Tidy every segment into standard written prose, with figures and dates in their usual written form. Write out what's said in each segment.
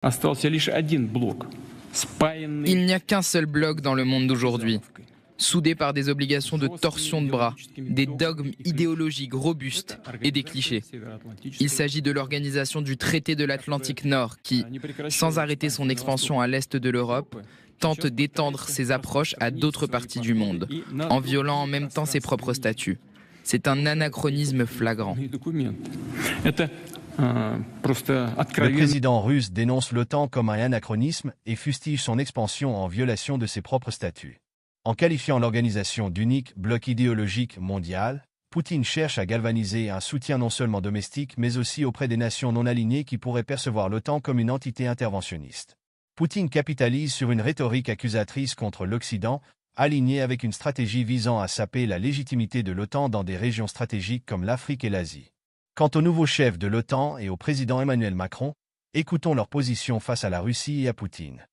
Il n'y a qu'un seul bloc dans le monde d'aujourd'hui, soudé par des obligations de torsion de bras, des dogmes idéologiques robustes et des clichés. Il s'agit de l'organisation du traité de l'Atlantique Nord qui, sans arrêter son expansion à l'est de l'Europe, tente d'étendre ses approches à d'autres parties du monde, en violant en même temps ses propres statuts. C'est un anachronisme flagrant. Le président russe dénonce l'OTAN comme un anachronisme et fustige son expansion en violation de ses propres statuts. En qualifiant l'organisation d'unique bloc idéologique mondial, Poutine cherche à galvaniser un soutien non seulement domestique mais aussi auprès des nations non alignées qui pourraient percevoir l'OTAN comme une entité interventionniste. Poutine capitalise sur une rhétorique accusatrice contre l'Occident, alignée avec une stratégie visant à saper la légitimité de l'OTAN dans des régions stratégiques comme l'Afrique et l'Asie. Quant au nouveau chef de l'OTAN et au président Emmanuel Macron, écoutons leur position face à la Russie et à Poutine.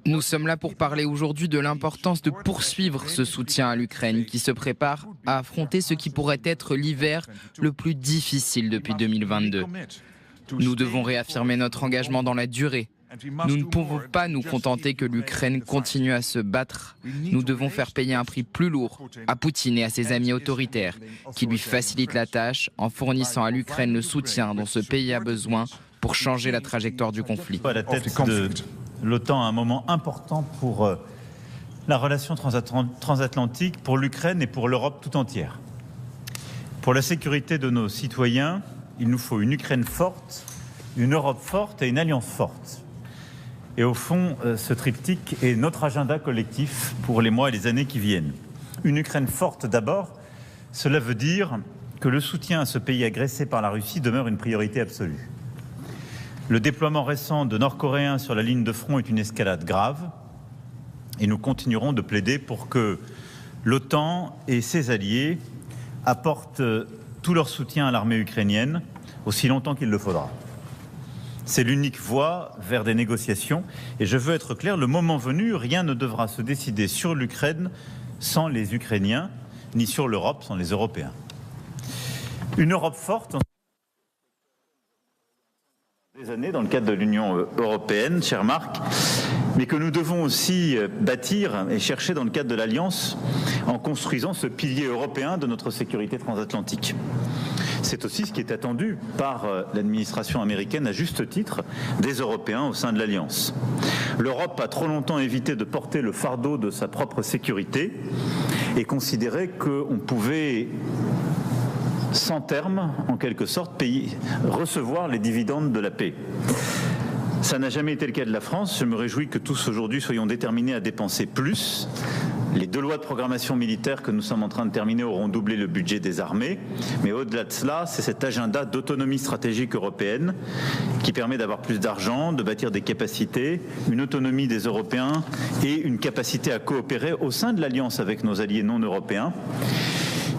Nous sommes là pour parler aujourd'hui de l'importance de poursuivre ce soutien à l'Ukraine qui se prépare à affronter ce qui pourrait être l'hiver le plus difficile depuis 2022. Nous devons réaffirmer notre engagement dans la durée. Nous ne pouvons pas nous contenter que l'Ukraine continue à se battre. Nous devons faire payer un prix plus lourd à Poutine et à ses amis autoritaires qui lui facilitent la tâche en fournissant à l'Ukraine le soutien dont ce pays a besoin pour changer la trajectoire du conflit. À la tête de l'OTAN, un moment important pour la relation transatlantique, pour l'Ukraine et pour l'Europe tout entière. Pour la sécurité de nos citoyens, il nous faut une Ukraine forte, une Europe forte et une alliance forte. Et au fond, ce triptyque est notre agenda collectif pour les mois et les années qui viennent. Une Ukraine forte d'abord, cela veut dire que le soutien à ce pays agressé par la Russie demeure une priorité absolue. Le déploiement récent de Nord-Coréens sur la ligne de front est une escalade grave et nous continuerons de plaider pour que l'OTAN et ses alliés apportent tout leur soutien à l'armée ukrainienne aussi longtemps qu'il le faudra. C'est l'unique voie vers des négociations. Et je veux être clair, le moment venu, rien ne devra se décider sur l'Ukraine sans les Ukrainiens, ni sur l'Europe sans les Européens. Une Europe forte, des années dans le cadre de l'Union européenne, cher Marc, mais que nous devons aussi bâtir et chercher dans le cadre de l'Alliance en construisant ce pilier européen de notre sécurité transatlantique. C'est aussi ce qui est attendu par l'administration américaine, à juste titre, des Européens au sein de l'Alliance. L'Europe a trop longtemps évité de porter le fardeau de sa propre sécurité et considéré qu'on pouvait, sans terme, en quelque sorte, recevoir les dividendes de la paix. Ça n'a jamais été le cas de la France. Je me réjouis que tous aujourd'hui soyons déterminés à dépenser plus. Les 2 lois de programmation militaire que nous sommes en train de terminer auront doublé le budget des armées. Mais au-delà de cela, c'est cet agenda d'autonomie stratégique européenne qui permet d'avoir plus d'argent, de bâtir des capacités, une autonomie des Européens et une capacité à coopérer au sein de l'Alliance avec nos alliés non européens.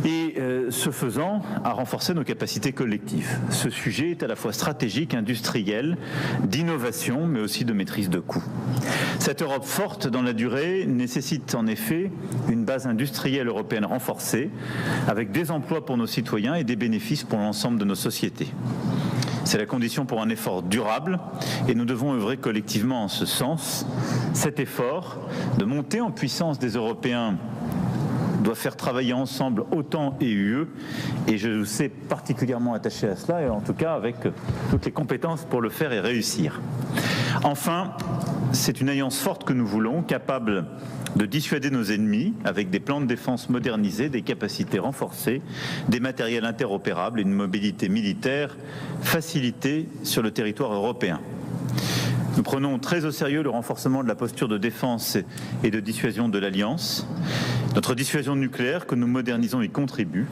Et ce faisant, à renforcer nos capacités collectives. Ce sujet est à la fois stratégique, industriel, d'innovation, mais aussi de maîtrise de coûts. Cette Europe forte dans la durée nécessite en effet une base industrielle européenne renforcée, avec des emplois pour nos citoyens et des bénéfices pour l'ensemble de nos sociétés. C'est la condition pour un effort durable et nous devons œuvrer collectivement en ce sens. Cet effort de montée en puissance des Européens doit faire travailler ensemble OTAN et UE, et je sais particulièrement attaché à cela, et en tout cas avec toutes les compétences pour le faire et réussir. Enfin, c'est une alliance forte que nous voulons, capable de dissuader nos ennemis avec des plans de défense modernisés, des capacités renforcées, des matériels interopérables et une mobilité militaire facilitée sur le territoire européen. Nous prenons très au sérieux le renforcement de la posture de défense et de dissuasion de l'Alliance. Notre dissuasion nucléaire, que nous modernisons, y contribue.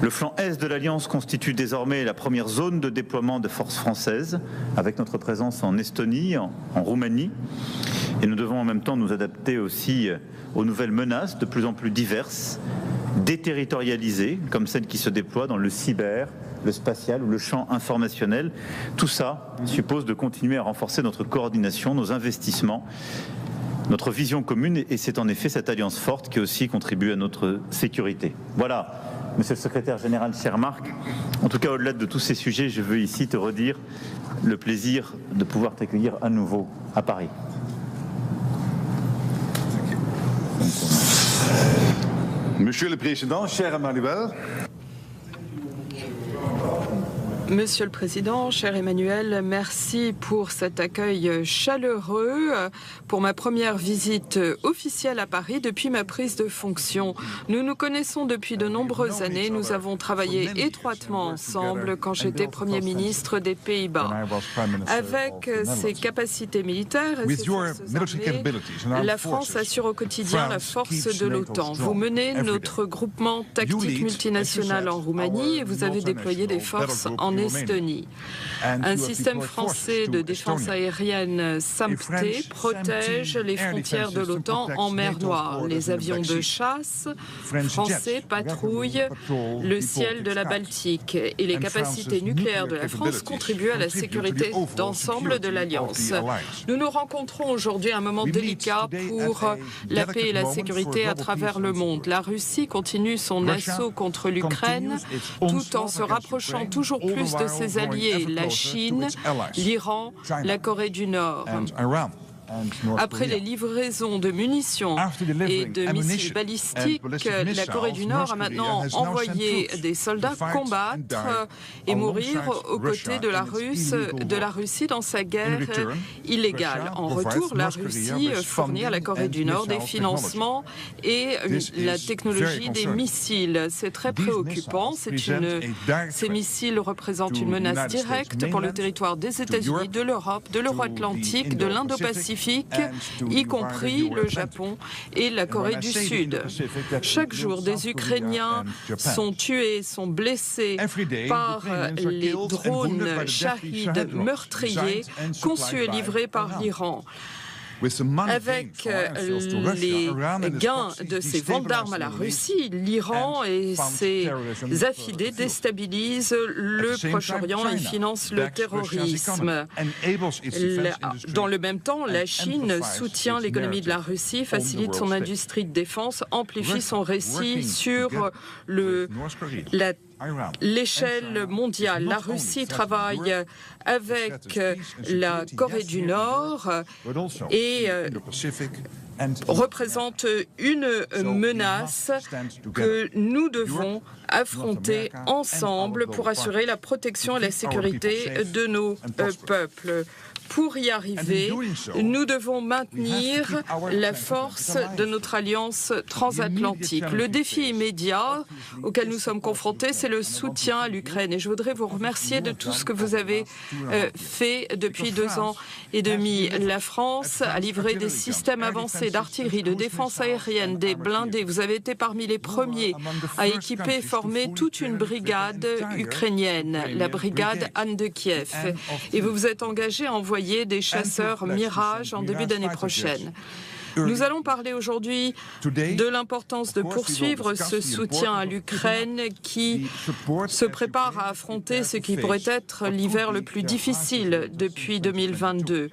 Le flanc Est de l'Alliance constitue désormais la première zone de déploiement de forces françaises, avec notre présence en Estonie, en Roumanie. Et nous devons en même temps nous adapter aussi aux nouvelles menaces de plus en plus diverses, déterritorialisées, comme celles qui se déploient dans le cyber, le spatial ou le champ informationnel. Tout ça suppose de continuer à renforcer notre coordination, nos investissements notre vision commune et c'est en effet cette alliance forte qui aussi contribue à notre sécurité. Voilà, Monsieur le Secrétaire Général, cher Marc, en tout cas au-delà de tous ces sujets, je veux ici te redire le plaisir de pouvoir t'accueillir à nouveau à Paris. Monsieur le Président, cher Emmanuel. Monsieur le Président, cher Emmanuel, merci pour cet accueil chaleureux pour ma première visite officielle à Paris depuis ma prise de fonction. Nous nous connaissons depuis de nombreuses années. Nous avons travaillé étroitement ensemble quand j'étais Premier ministre des Pays-Bas. Avec ses capacités militaires et ses forces armées, la France assure au quotidien la force de l'OTAN. Vous menez notre groupement tactique multinational en Roumanie et vous avez déployé des forces en Estonie. Un système français de défense aérienne SAMPT protège les frontières de l'OTAN en mer Noire. Les avions de chasse français patrouillent le ciel de la Baltique et les capacités nucléaires de la France contribuent à la sécurité d'ensemble de l'Alliance. Nous nous rencontrons aujourd'hui à un moment délicat pour la paix et la sécurité à travers le monde. La Russie continue son assaut contre l'Ukraine tout en se rapprochant toujours plus de ses alliés, la Chine, l'Iran, la Corée du Nord. Après les livraisons de munitions et de missiles balistiques, la Corée du Nord a maintenant envoyé des soldats combattre et mourir aux côtés de la Russie dans sa guerre illégale. En retour, la Russie fournit à la Corée du Nord des financements et la technologie des missiles. C'est très préoccupant. Ces missiles représentent une menace directe pour le territoire des États-Unis, de l'Europe, de l'Euro-Atlantique, de l'Indo-Pacifique, y compris le Japon et la Corée du Sud. Chaque jour, des Ukrainiens sont tués, sont blessés par les drones Shahid meurtriers conçus et livrés par l'Iran. Avec les gains de ces ventes d'armes à la Russie, l'Iran et ses affidés déstabilisent le Proche-Orient et financent le terrorisme. Dans le même temps, la Chine soutient l'économie de la Russie, facilite son industrie de défense, amplifie son récit sur l'échelle mondiale. La Russie travaille avec la Corée du Nord et représente une menace que nous devons affronter ensemble pour assurer la protection et la sécurité de nos peuples. Pour y arriver, nous devons maintenir la force de notre alliance transatlantique. Le défi immédiat auquel nous sommes confrontés, c'est le soutien à l'Ukraine. Et je voudrais vous remercier de tout ce que vous avez fait depuis 2 ans et demi. La France a livré des systèmes avancés d'artillerie, de défense aérienne, des blindés. Vous avez été parmi les premiers à équiper et former toute une brigade ukrainienne, la brigade Anne de Kiev. Et vous vous êtes engagé à envoyer des chasseurs Mirage en début d'année prochaine. Nous allons parler aujourd'hui de l'importance de poursuivre ce soutien à l'Ukraine qui se prépare à affronter ce qui pourrait être l'hiver le plus difficile depuis 2022.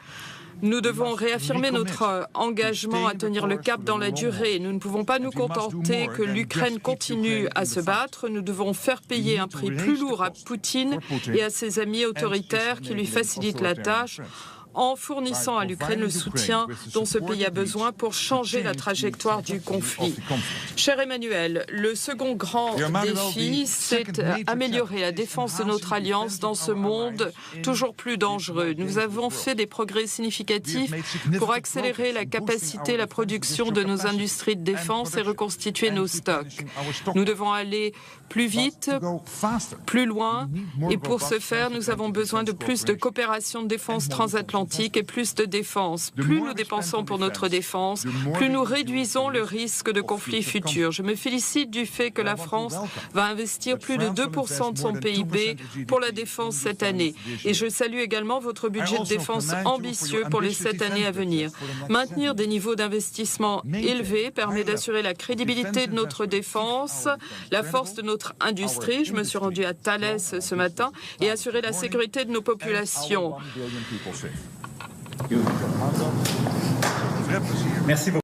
Nous devons réaffirmer notre engagement à tenir le cap dans la durée. Nous ne pouvons pas nous contenter que l'Ukraine continue à se battre. Nous devons faire payer un prix plus lourd à Poutine et à ses amis autoritaires qui lui facilitent la tâche en fournissant à l'Ukraine le soutien dont ce pays a besoin pour changer la trajectoire du conflit. Cher Emmanuel, le second grand défi, c'est améliorer la défense de notre alliance dans ce monde toujours plus dangereux. Nous avons fait des progrès significatifs pour accélérer la capacité et la production de nos industries de défense et reconstituer nos stocks. Nous devons aller plus vite, plus loin, et pour ce faire, nous avons besoin de plus de coopération de défense transatlantique et plus de défense. Plus nous dépensons pour notre défense, plus nous réduisons le risque de conflits futurs. Je me félicite du fait que la France va investir plus de 2% de son PIB pour la défense cette année. Et je salue également votre budget de défense ambitieux pour les 7 années à venir. Maintenir des niveaux d'investissement élevés permet d'assurer la crédibilité de notre défense, la force de notre industrie, je me suis rendue à Thalès ce matin, et assurer la sécurité de nos populations. Merci beaucoup.